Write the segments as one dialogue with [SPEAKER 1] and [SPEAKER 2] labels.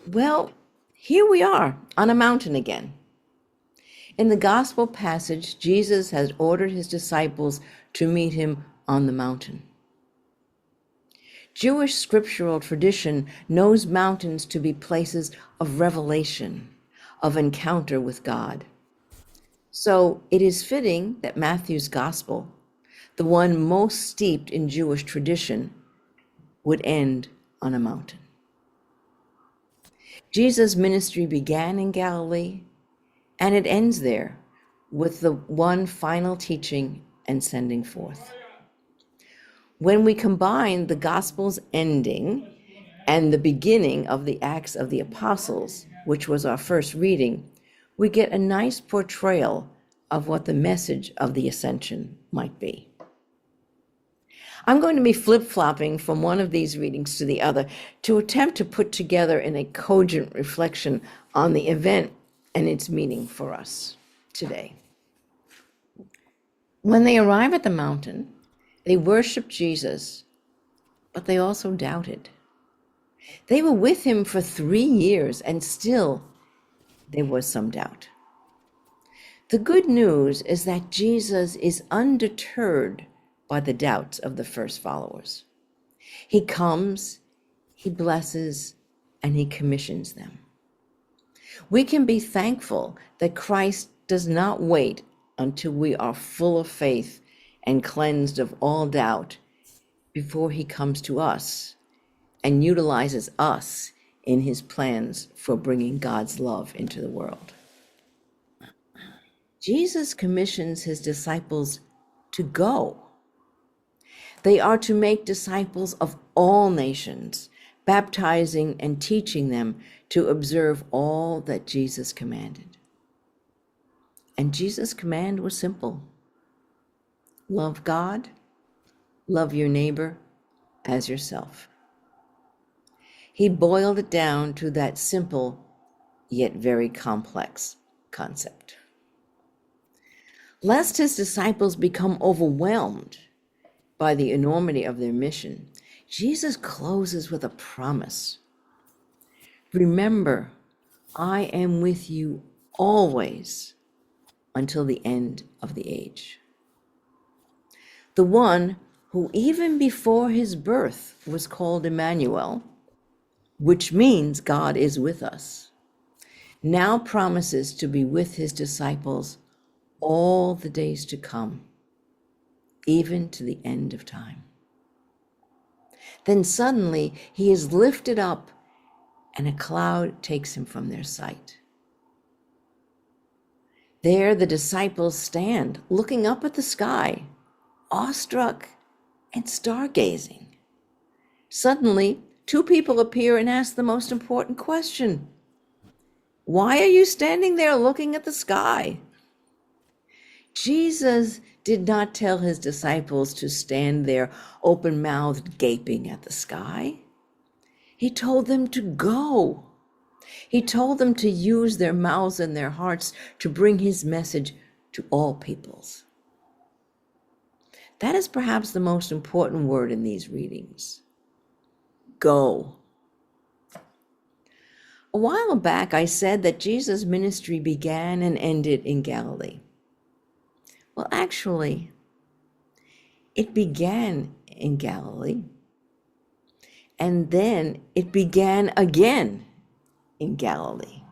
[SPEAKER 1] Well, here we are on a mountain again. In the gospel passage, Jesus has ordered his disciples to meet him on the mountain. Jewish scriptural tradition knows mountains to be places of revelation, of encounter with God. So it is fitting that Matthew's gospel, the one most steeped in Jewish tradition, would end on a mountain. Jesus' ministry began in Galilee, and it ends there with the one final teaching and sending forth. When we combine the Gospel's ending and the beginning of the Acts of the Apostles, which was our first reading, we get a nice portrayal of what the message of the Ascension might be. I'm going to be flip-flopping from one of these readings to the other to attempt to put together in a cogent reflection on the event and its meaning for us today. When they arrive at the mountain, they worship Jesus, but they also doubted. They were with him for 3 years, and still there was some doubt. The good news is that Jesus is undeterred by the doubts of the first followers. He comes, he blesses, and he commissions them. We can be thankful that Christ does not wait until we are full of faith and cleansed of all doubt before he comes to us and utilizes us in his plans for bringing God's love into the world. Jesus commissions his disciples to go. They are to make disciples of all nations, baptizing and teaching them to observe all that Jesus commanded. And Jesus' command was simple. Love God, love your neighbor as yourself. He boiled it down to that simple yet very complex concept. Lest his disciples become overwhelmed by the enormity of their mission, Jesus closes with a promise. Remember, I am with you always until the end of the age. The one who even before his birth was called Emmanuel, which means God is with us, now promises to be with his disciples all the days to come, even to the end of time. Then suddenly he is lifted up and a cloud takes him from their sight. There the disciples stand, looking up at the sky, awestruck and stargazing. Suddenly, 2 people appear and ask the most important question. Why are you standing there looking at the sky? Jesus did not tell his disciples to stand there open-mouthed gaping at the sky. He told them to go. He told them to use their mouths and their hearts to bring his message to all peoples. That is perhaps the most important word in these readings. Go. A while back, I said that Jesus' ministry began and ended in Galilee. Well, actually, it began in Galilee, and then it began again in Galilee.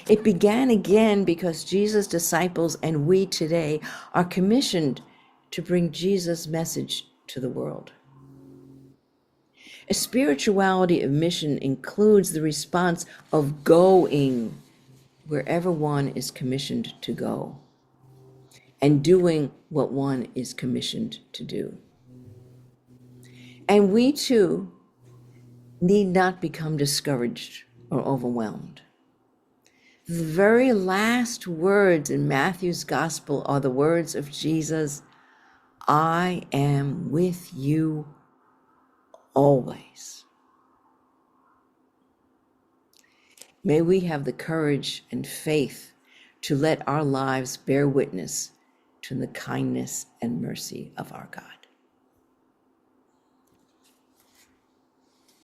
[SPEAKER 1] It began again because Jesus' disciples and we today are commissioned to bring Jesus' message to the world. A spirituality of mission includes the response of going wherever one is commissioned to go and doing what one is commissioned to do. And we too need not become discouraged or overwhelmed. The very last words in Matthew's gospel are the words of Jesus, I am with you always. May we have the courage and faith to let our lives bear witness to the kindness and mercy of our God.